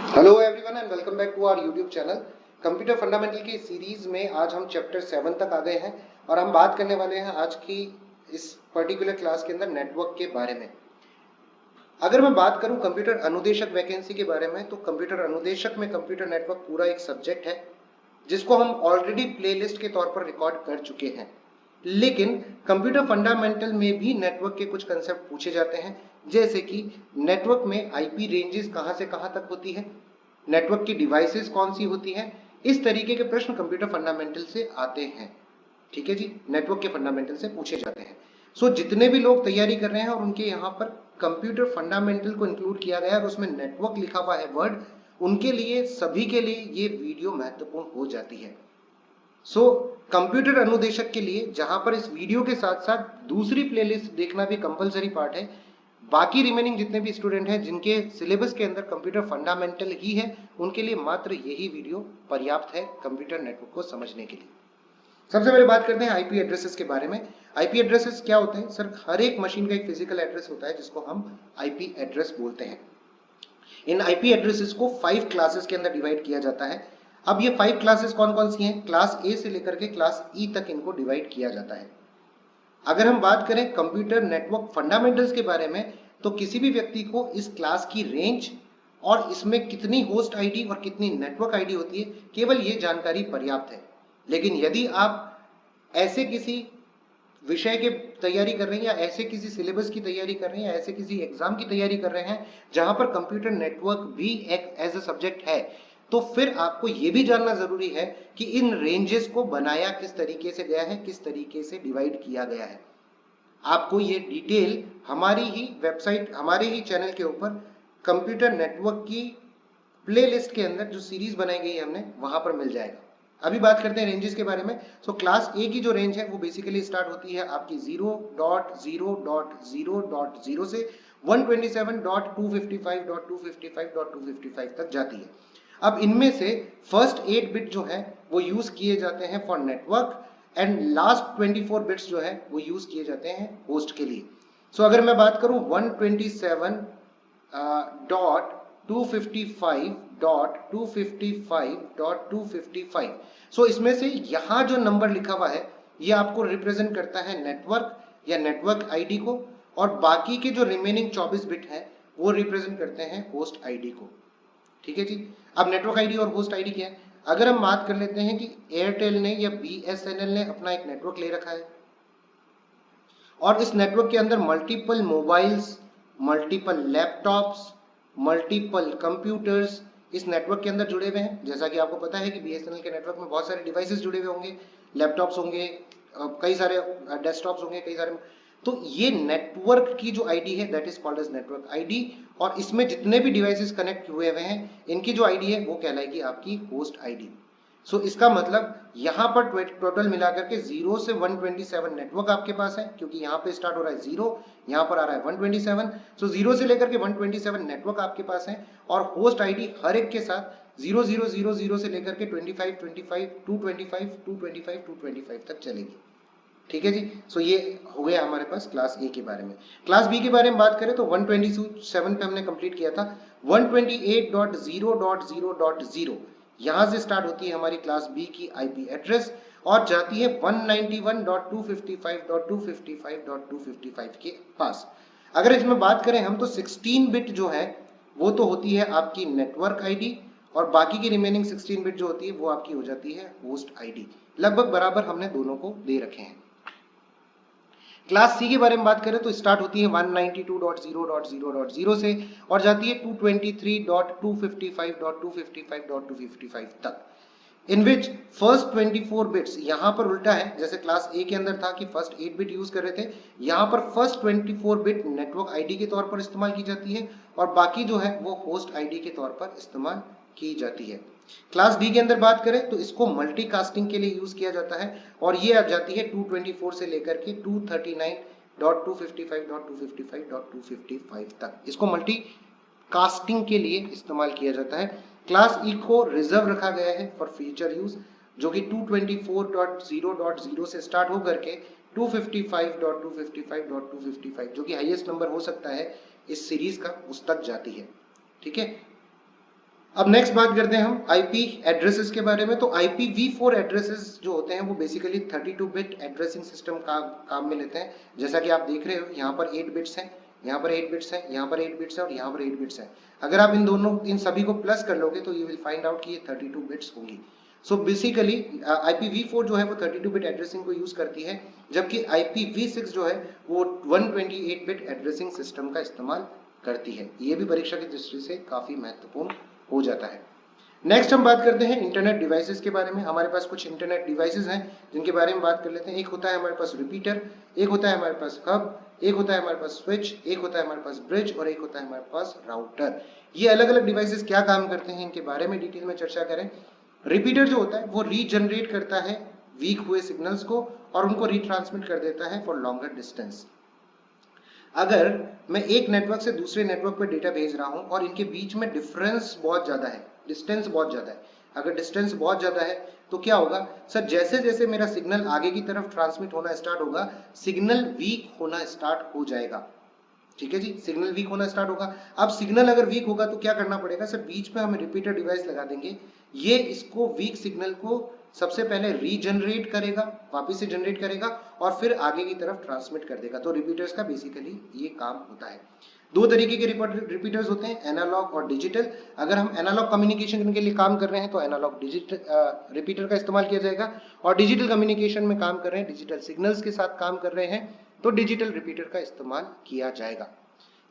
Hello everyone and welcome back to our YouTube channel. Computer fundamental की series में आज हम चैप्टर 7 तक आ गए हैं और हम बात करने वाले हैं आज की इस पर्टिकुलर क्लास के अंदर नेटवर्क के बारे में। अगर मैं बात करूं कंप्यूटर अनुदेशक वैकेंसी के बारे में, तो कंप्यूटर अनुदेशक में कंप्यूटर नेटवर्क पूरा एक सब्जेक्ट है जिसको हम ऑलरेडी प्लेलिस्ट के तौर पर रिकॉर्ड कर चुके हैं। लेकिन कंप्यूटर फंडामेंटल में भी नेटवर्क के कुछ कंसेप्ट पूछे जाते हैं, जैसे कि नेटवर्क में आईपी रेंजेस कहां से कहां तक होती है, नेटवर्क की डिवाइसेस कौन सी होती हैं। इस तरीके के प्रश्न कंप्यूटर फंडामेंटल से आते हैं। ठीक है जी, नेटवर्क के फंडामेंटल से पूछे जाते हैं। जितने भी लोग तैयारी कर रहे हैं और उनके यहाँ पर कंप्यूटर फंडामेंटल को इंक्लूड किया गया है और उसमें नेटवर्क लिखा हुआ है वर्ड, उनके लिए सभी के लिए ये वीडियो महत्वपूर्ण हो जाती है। कंप्यूटर अनुदेशक के लिए जहां पर इस वीडियो के साथ साथ दूसरी प्लेलिस्ट देखना भी कंपलसरी पार्ट है, बाकी रिमेनिंग जितने भी स्टूडेंट हैं जिनके सिलेबस के अंदर कंप्यूटर फंडामेंटल ही है, उनके लिए मात्र यही वीडियो पर्याप्त है कंप्यूटर नेटवर्क को समझने के लिए। सबसे पहले बात करते हैं आईपी एड्रेसेस के बारे में। आईपी एड्रेसेस क्या होते हैं सर? हर एक मशीन का एक फिजिकल एड्रेस होता है जिसको हम आईपी एड्रेस बोलते हैं। इन आईपी एड्रेसेस को 5 क्लासेस के अंदर डिवाइड किया जाता है। अब ये 5 क्लासेस कौन कौन सी हैं? क्लास ए से लेकर के क्लास ई तक इनको डिवाइड किया जाता है। अगर हम बात करें कंप्यूटर नेटवर्क फंडामेंटल्स के बारे में, तो किसी भी व्यक्ति को इस क्लास की रेंज और इसमें कितनी होस्ट आईडी और कितनी नेटवर्क आईडी होती है, केवल ये जानकारी पर्याप्त है। लेकिन यदि आप ऐसे किसी विषय की तैयारी कर रहे हैं या ऐसे किसी सिलेबस की तैयारी कर रहे हैं या ऐसे किसी एग्जाम की तैयारी कर रहे हैं जहां पर कंप्यूटर नेटवर्क भी एक एज अ सब्जेक्ट है, तो फिर आपको यह भी जानना जरूरी है कि इन रेंजेस को बनाया किस तरीके से गया है, किस तरीके से डिवाइड किया गया है। आपको ये डिटेल हमारी ही वेबसाइट, हमारे ही चैनल के ऊपर कंप्यूटर नेटवर्क की प्लेलिस्ट के अंदर जो सीरीज बनाई गई है हमने, वहां पर मिल जाएगा। अभी बात करते हैं रेंजेस के बारे में। क्लास ए की जो रेंज है वो बेसिकली स्टार्ट होती है आपकी 0.0.0.0 से 127.255.255.255 तक जाती है। अब इनमें से फर्स्ट 8 बिट जो है वो यूज किए जाते हैं for network and last 24 bits जो है वो यूज किए जाते हैं होस्ट के लिए। अगर मैं बात करूं 127.255.255.255, इसमें से यहां जो नंबर लिखा हुआ है ये आपको रिप्रेजेंट करता है नेटवर्क या नेटवर्क आईडी को, और बाकी के जो रिमेनिंग 24 बिट है वो रिप्रेजेंट करते हैं होस्ट आईडी को। ठीक है जी। अब नेटवर्क आईडी और होस्ट आईडी क्या है? अगर हम बात कर लेते हैं कि एयरटेल ने या बीएसएनएल ने अपना एक नेटवर्क ले रखा है और इस नेटवर्क के अंदर multiple mobiles, multiple laptops, multiple computers इस नेटवर्क के अंदर जुड़े हुए हैं। जैसा कि आपको पता है कि बीएसएनएल के नेटवर्क में बहुत सारे डिवाइसेस जुड़े हुए होंगे, लैपटॉप्स होंगे, कई सारे डेस्कटॉप्स होंगे, कई सारे। तो ये नेटवर्क की जो आईडी है that is called as network ID, और इसमें जितने भी डिवाइसेस कनेक्ट हुए हुए हैं इनकी जो आईडी है वो कहलाएगी आपकी होस्ट आईडी। इसका मतलब यहां पर टोटल मिलाकर के 0 से 127 नेटवर्क आपके पास है, क्योंकि यहां पे स्टार्ट हो रहा है 0, यहां पर आ रहा है 127। 0 से लेकर के 127 नेटवर्क आपके पास है और होस्ट आईडी हर एक के साथ 0000 से लेकर के 25 25 225 225 225 तक चलेगी। ठीक है जी। ये हो गया हमारे पास क्लास ए के बारे में। क्लास बी के बारे में बात करें तो 127 पे हमने कंप्लीट किया था। 128.0.0.0 यहां से स्टार्ट होती है हमारी क्लास बी की आईपी एड्रेस और जाती है 191.255.255.255 के पास। अगर इसमें बात करें हम तो 16 बिट जो है वो तो होती है आपकी नेटवर्क आईडी और बाकी की रिमेनिंग 16 बिट जो होती है वो आपकी हो जाती है होस्ट आईडी। लगभग बराबर हमने दोनों को दे रखे हैं। क्लास सी के बारे में बात करें तो स्टार्ट होती है 192.0.0.0 से और जाती है 223.255.255.255 तक, इन विच फर्स्ट 24 बिट्स यहां पर उल्टा है। जैसे क्लास ए के अंदर था कि फर्स्ट 8 बिट यूज कर रहे थे, यहां पर फर्स्ट 24 बिट नेटवर्क आईडी के तौर पर इस्तेमाल की जाती है और बाकी जो है वो होस्ट आईडी के तौर पर इस्तेमाल की जाती है। क्लास डी के अंदर बात करें तो इसको मल्टीकास्टिंग के लिए यूज किया जाता है और ये आ जाती है 224 से लेकर के 239.255.255.255 तक, इसको मल्टी कास्टिंग के लिए इस्तेमाल किया जाता है। क्लास ई को रिजर्व रखा गया है फॉर फ्यूचर यूज, जो कि 224.0.0 से स्टार्ट होकर के 255.255.255 जो कि हाईएस्ट नंबर हो सकता है इस सीरीज का, उस तक जाती है। ठीक है। अब नेक्स्ट बात करते हैं हम आईपी एड्रेसेस के बारे में। तो IPv4 एड्रेसेस जो होते हैं वो बेसिकली 32 बिट एड्रेसिंग सिस्टम का काम में लेते हैं। जैसा कि आप देख रहे हो यहाँ पर 8 बिट्स हैं, यहाँ पर 8 बिट्स हैं, यहाँ पर 8 बिट्स है और यहाँ पर 8 बिट्स है। अगर आप इन सभी को प्लस कर लोगे तो यू विल फाइंड आउट कि ये 32 बिट्स होंगी। सो बेसिकली IPv4 जो है वो 32 बिट एड्रेसिंग को यूज करती है, जबकि IPv6 जो है वो 128 बिट एड्रेसिंग सिस्टम का इस्तेमाल करती है। ये भी परीक्षा की दृष्टि से काफी महत्वपूर्ण हो जाता है। नेक्स्ट हम बात करते हैं इंटरनेट डिवाइसेस के बारे में। हमारे पास कुछ इंटरनेट डिवाइसेस हैं जिनके बारे में बात कर लेते हैं। एक होता है हमारे पास रिपीटर, एक होता है हमारे पास हब, एक होता है हमारे पास स्विच, एक होता है हमारे पास ब्रिज और एक होता है हमारे पास राउटर। ये अलग अलग डिवाइसेस क्या काम करते हैं इनके बारे में डिटेल में चर्चा करें। रिपीटर जो होता है वो रीजनरेट करता है वीक हुए सिग्नल्स को और उनको रिट्रांसमिट कर देता है फॉर लॉन्गर डिस्टेंस। अगर मैं एक नेटवर्क से दूसरे नेटवर्क पर डेटा भेज रहा हूं और इनके बीच में डिफरेंस बहुत ज्यादा है, डिस्टेंस बहुत ज्यादा है, अगर डिस्टेंस बहुत ज्यादा है तो क्या होगा सर, जैसे जैसे मेरा सिग्नल आगे की तरफ ट्रांसमिट होना स्टार्ट होगा, सिग्नल वीक होना स्टार्ट हो जाएगा। ठीक है जी, सिग्नल वीक होना स्टार्ट होगा। अब सिग्नल अगर वीक होगा तो क्या करना पड़ेगा सर, बीच में हम रिपीटर डिवाइस लगा देंगे। ये इसको वीक सिग्नल को सबसे पहले रीजनरेट करेगा, वापस से जनरेट करेगा और फिर आगे की तरफ ट्रांसमिट कर देगा। तो रिपीटर्स का बेसिकली ये काम होता है। दो तरीके के रिपीटर्स होते हैं, एनालॉग और डिजिटल। अगर हम एनालॉग कम्युनिकेशन के लिए काम कर रहे हैं तो एनालॉग डिजिटल रिपीटर का इस्तेमाल किया जाएगा, और डिजिटल कम्युनिकेशन में काम कर रहे हैं, डिजिटल सिग्नल्स के साथ काम कर रहे हैं तो डिजिटल रिपीटर का इस्तेमाल किया जाएगा।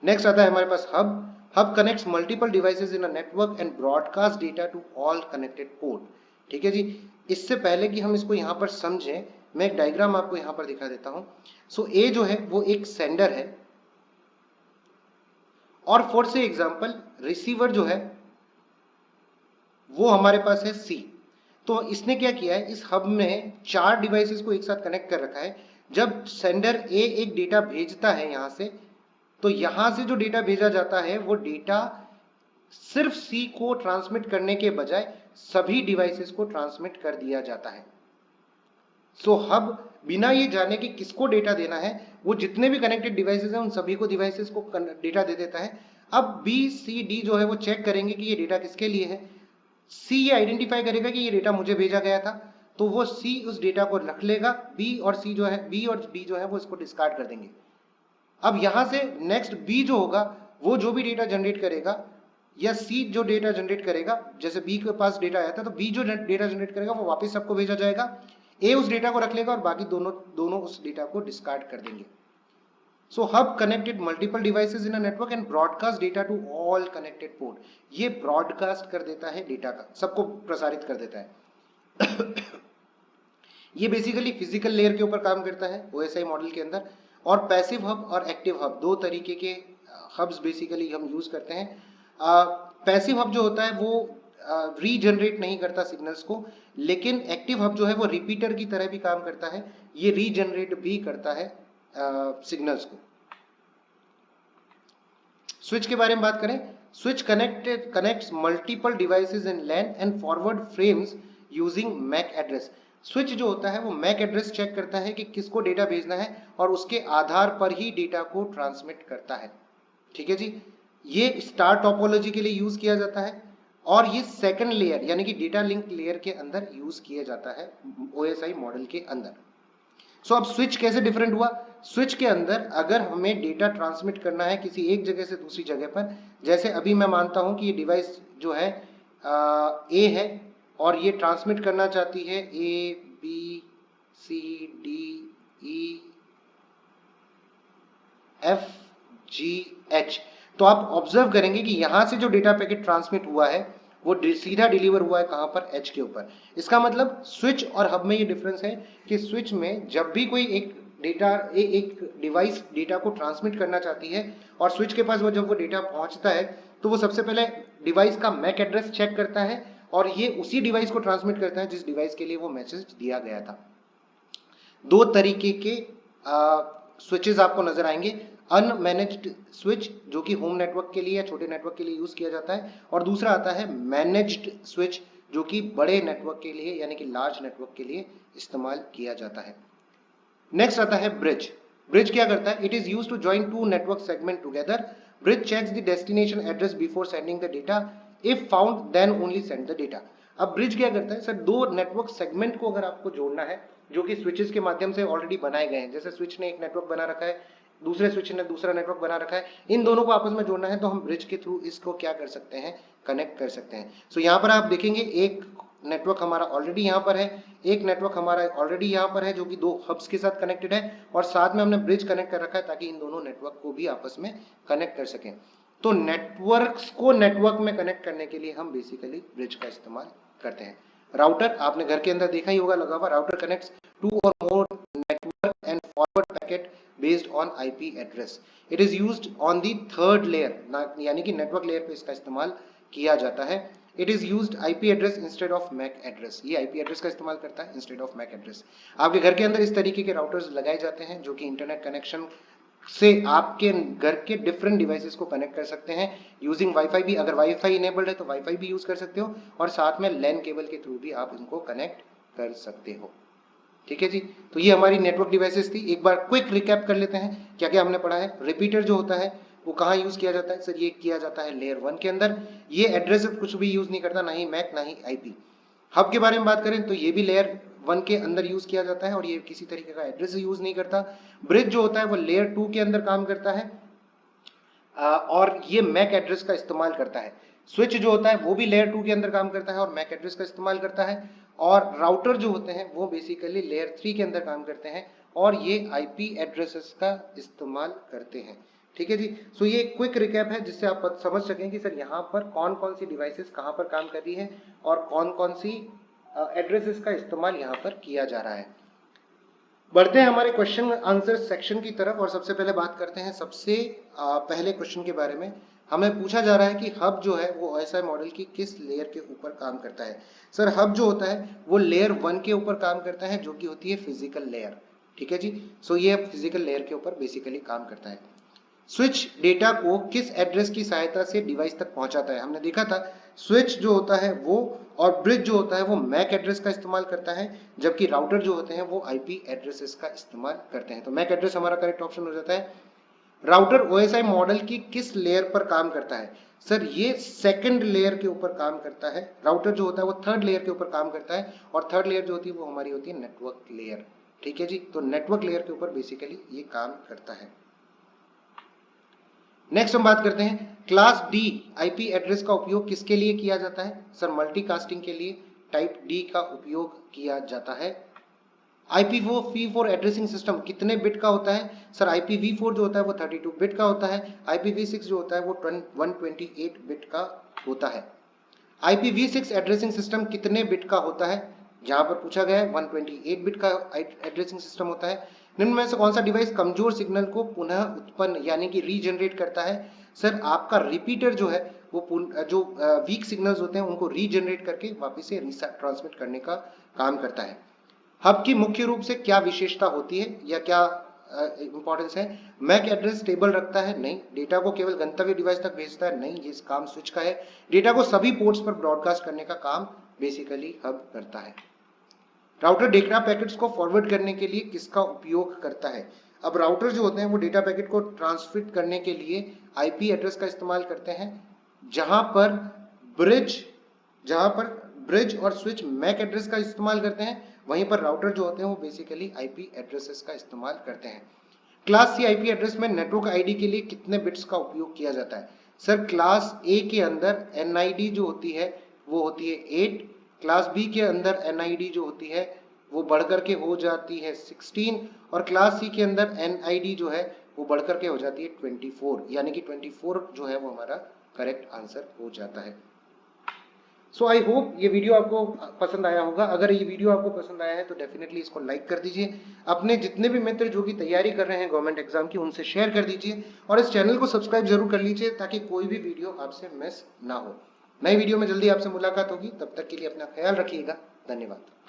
नेक्स्ट आता है हमारे पास hub. Hub connects multiple devices in a network and broadcast data to all connected port. ठीक है जी, इससे पहले कि हम इसको यहाँ पर समझें, मैं एक डायग्राम आपको यहाँ पर दिखा देता हूँ। सो ए जो है वो एक सेंडर है और फॉर से एग्जांपल रिसीवर जो है वो हमारे पास है सी। तो इसने क्या किया है, इस हब में 4 डिवाइसेस को एक साथ कनेक्ट कर रखा है। जब सेंडर ए एक डेटा भेजता है यहां से, तो यहां से जो डेटा भेजा जाता है वो डेटा सिर्फ सी को ट्रांसमिट करने के बजाय सभी डिवाइसेस को ट्रांसमिट कर दिया जाता है। सो हब बिना ये जाने कि किसको डेटा देना है, वो जितने भी कनेक्टेड डिवाइसेस हैं उन सभी को डिवाइसेस को डेटा दे देता है। अब बी सी डी जो है वो चेक करेंगे कि ये डेटा किसके लिए है। सी ये आइडेंटिफाई करेगा कि ये डेटा मुझे भेजा गया था, तो वो सी उस डेटा को रख लेगा, बी और सी जो है, बी और डी जो है वो इसको डिस्कार्ड कर देंगे। अब यहां से नेक्स्ट बी जो होगा वो जो भी डेटा जनरेट करेगा, या सी जो डेटा जनरेट करेगा, जैसे बी के पास डेटा आया था तो बी जो डेटा जनरेट करेगा वो वापस सबको भेजा जाएगा। ए उस डेटा को रख लेगा और बाकी दोनों उस डेटा को डिस्कार्ड कर देंगे। So hub connected multiple devices in a network and broadcast data to all connected port. ये ब्रॉडकास्ट कर देता है डेटा का, सबको प्रसारित कर देता है। ये बेसिकली फिजिकल लेयर के ऊपर काम करता है ओएसआई मॉडल के अंदर। और पैसिव हब और एक्टिव हब, दो तरीके के हब्स बेसिकली हम यूज करते हैं। पैसिव हब जो होता है वो रीजनरेट नहीं करता सिग्नल्स को, लेकिन एक्टिव हब जो है वो रिपीटर की तरह भी काम करता है, ये रीजनरेट भी करता है सिग्नल्स को। स्विच के बारे में बात करें, switch connects multiple devices in LAN and forward frames using MAC address. Switch जो होता है वो मैक एड्रेस चेक करता है कि किसको डेटा भेजना है और उसके आधार पर ही डेटा को ट्रांसमिट करता है। ठीक है जी, ये स्टार टोपोलॉजी के लिए यूज किया जाता है और ये सेकंड लेयर यानी कि डेटा लिंक लेयर के अंदर यूज किया जाता है ओएसआई मॉडल के अंदर। सो अब स्विच कैसे डिफरेंट हुआ, स्विच के अंदर अगर हमें डेटा ट्रांसमिट करना है किसी एक जगह से दूसरी जगह पर, जैसे अभी मैं मानता हूं कि ये डिवाइस जो है ए है और ये ट्रांसमिट करना चाहती है A B C D E F G H. तो आप ऑब्जर्व करेंगे कि यहां से जो डेटा पैकेट ट्रांसमिट हुआ है वो सीधा डिलीवर हुआ है कहां पर, एच के ऊपर। इसका मतलब स्विच और हब में ये डिफरेंस है कि स्विच में जब भी कोई एक डिवाइस डेटा को ट्रांसमिट करना चाहती है और स्विच के पास जब वो डेटा पहुंचता है तो वो सबसे पहले डिवाइस का मैक एड्रेस चेक करता है और ये उसी डिवाइस को ट्रांसमिट करता है जिस डिवाइस के लिए वो मैसेज दिया गया था। दो तरीके के स्विचेस आपको नजर आएंगे, अनमैनेज्ड स्विच जो कि होम नेटवर्क के लिए या छोटे नेटवर्क के लिए यूज किया जाता है, और दूसरा आता है मैनेज्ड स्विच जो कि बड़े नेटवर्क के लिए यानी कि लार्ज नेटवर्क के लिए इस्तेमाल किया जाता है। नेक्स्ट आता है ब्रिज। ब्रिज क्या करता है, it is used to join two network segment together. Bridge checks the destination address before sending the data. If found then only send the data. अब ब्रिज क्या करता है सर, दो नेटवर्क सेगमेंट को अगर आपको जोड़ना है जो कि स्विचेस के माध्यम से ऑलरेडी बनाए गए हैं, जैसे स्विच ने एक नेटवर्क बना रखा है, दूसरे स्विच ने दूसरा नेटवर्क बना रखा है, इन दोनों को आपस में जोड़ना है तो हम ब्रिज के थ्रू इसको क्या कर सकते हैं, कनेक्ट कर सकते हैं। सो यहाँ पर आप देखेंगे एक नेटवर्क हमारा ऑलरेडी यहाँ पर है, एक नेटवर्क हमारा ऑलरेडी यहाँ पर है जो कि दो हब्स के साथ कनेक्टेड है, और साथ में हमने ब्रिज कनेक्ट कर रखा है ताकि इन दोनों नेटवर्क को भी आपस में कनेक्ट कर सकें। तो नेटवर्क्स को नेटवर्क में कनेक्ट करने के लिए हम बेसिकली ब्रिज का इस्तेमाल करते हैं। राउटर आपने घर के अंदर देखा ही होगा लगा हुआ, router connects two or more network and forward packet based on IP address. It is used on the third layer, यानी कि नेटवर्क लेयर पे इसका इस्तेमाल किया जाता है। It is used IP address instead of MAC address, ये IP address का इस्तेमाल करता है इंस्टेड ऑफ मैक एड्रेस। आपके घर के अंदर इस तरीके के राउटर्स लगाए जाते हैं जो कि इंटरनेट कनेक्शन से आपके घर के डिफरेंट डिवाइसेस को कनेक्ट कर सकते हैं यूजिंग वाईफाई भी, अगर वाईफाई इनेबल्ड है तो वाईफाई भी यूज कर सकते हो, और साथ में लैन केबल के थ्रू भी आप इनको कनेक्ट कर सकते हो। ठीक है जी, तो ये हमारी नेटवर्क डिवाइसेस थी। एक बार क्विक रिकैप कर लेते हैं क्या क्या हमने पढ़ा है। रिपीटर जो होता है वो कहाँ यूज किया जाता है सर, ये किया जाता है लेयर 1 के अंदर। ये एड्रेस कुछ भी यूज नहीं करता, ना ही मैक ना ही आईपी। हब के बारे में बात करें तो ये भी लेयर 1 के अंदर यूज किया जाता है और ये किसी तरीके का एड्रेस यूज नहीं करता। ब्रिज जो होता है वो लेयर 2 के अंदर काम करता है और ये मैक एड्रेस का इस्तेमाल करता है। स्विच जो होता है वो भी लेयर 2 के अंदर काम करता है और मैक एड्रेस का इस्तेमाल करता है। और राउटर जो होते हैं वो बेसिकली लेयर 3 के अंदर काम करते हैं और ये आईपी एड्रेसेस का इस्तेमाल करते हैं। ठीक है जी, सो ये क्विक रिकैप है जिससे आप समझ सकें कि सर यहाँ पर कौन कौन सी डिवाइसेस कहाँ पर काम कर रही है और कौन कौन सी एड्रेसेस का इस्तेमाल यहाँ पर किया जा रहा है। बढ़ते हैं हमारे क्वेश्चन आंसर सेक्शन की तरफ और सबसे पहले बात करते हैं सबसे पहले क्वेश्चन के बारे में। हमें पूछा जा रहा है कि हब जो है वो OSI मॉडल की किस लेयर के ऊपर काम करता है। सर हब जो होता है वो लेयर 1 के ऊपर काम करता है जो कि होती है फिजिकल लेयर। ठीक है जी, सो ये फिजिकल लेयर के ऊपर बेसिकली काम करता है। स्विच डेटा को किस एड्रेस की सहायता से डिवाइस तक पहुंचाता है। हमने देखा था स्विच जो होता है वो और ब्रिज जो होता है वो मैक एड्रेस का इस्तेमाल करता है, जबकि राउटर जो होते हैं वो आईपी एड्रेसेस का इस्तेमाल करते हैं। तो मैक एड्रेस हमारा करेक्ट ऑप्शन हो जाता है। राउटर OSI मॉडल की किस लेयर पर काम करता है। सर ये सेकंड लेयर के ऊपर काम करता है। राउटर जो होता है वो थर्ड लेयर के ऊपर काम करता है और थर्ड लेयर जो होती है वो हमारी होती है नेटवर्क लेयर। ठीक है जी, तो नेटवर्क लेयर के ऊपर बेसिकली ये काम करता है। नेक्स्ट हम बात करते हैं क्लास डी आईपी एड्रेस का उपयोग किसके लिए किया जाता है। सर मल्टीकास्टिंग के लिए टाइप डी का उपयोग किया जाता है। IPv4 एड्रेसिंग सिस्टम कितने बिट का होता है। सर IPv4 जो होता है वो 32 बिट का होता है। IPv6 जो होता है वो 128 बिट का होता है। IPv6 एड्रेसिंग सिस्टम कितने बिट का होता है, जहां पर पूछा गया है 128 बिट का एड्रेसिंग सिस्टम होता है। निम्न में से कौन सा डिवाइस कमजोर सिग्नल को पुनः उत्पन्न यानी कि रीजनरेट करता है। सर आपका रिपीटर जो है वो जो वीक सिग्नल्स होते हैं उनको रीजनरेट करके वापस से ट्रांसमिट करने का काम करता है। हब की मुख्य रूप से क्या विशेषता होती है या क्या इंपॉर्टेंस है। मैक एड्रेस टेबल रखता है, नहीं। डेटा को केवल गंतव्य डिवाइस तक भेजता है, नहीं। ये काम स्विच का है। डेटा को सभी पोर्ट्स पर ब्रॉडकास्ट करने का काम बेसिकली हब करता है। राउटर डेटा पैकेट्स को फॉरवर्ड करने के लिए किसका उपयोग करता है। अब राउटर जो होते हैं वो डेटा पैकेट को ट्रांसमिट करने के लिए आईपी एड्रेस का इस्तेमाल करते हैं, जहां पर ब्रिज और स्विच मैक एड्रेस का इस्तेमाल करते हैं, वहीं पर राउटर जो होते हैं वो बेसिकली आईपी एड्रेसेस का इस्तेमाल करते हैं। क्लास सी आईपी एड्रेस में नेटवर्क आईडी के लिए कितने बिट्स का उपयोग किया जाता है। सर क्लास ए के अंदर एनआईडी जो होती है वो होती है 8। क्लास बी के अंदर एनआईडी जो होती है वो बढ़कर के हो जाती है 16 और क्लास सी के अंदर एनआईडी जो है वो बढ़कर के हो जाती है 24, यानी कि 24 जो है वो हमारा करेक्ट आंसर हो जाता है। सो आई होप ये वीडियो आपको पसंद आया होगा। अगर ये वीडियो आपको पसंद आया है तो डेफिनेटली इसको लाइक कर दीजिए। अपने जितने भी मित्र जो कि तैयारी कर रहे हैं गवर्नमेंट एग्जाम की उनसे शेयर कर दीजिए और इस चैनल को सब्सक्राइब जरूर कर लीजिए ताकि कोई भी वीडियो आपसे मिस ना हो। नई वीडियो में जल्दी आपसे मुलाकात होगी, तब तक के लिए अपना ख्याल रखिएगा। धन्यवाद।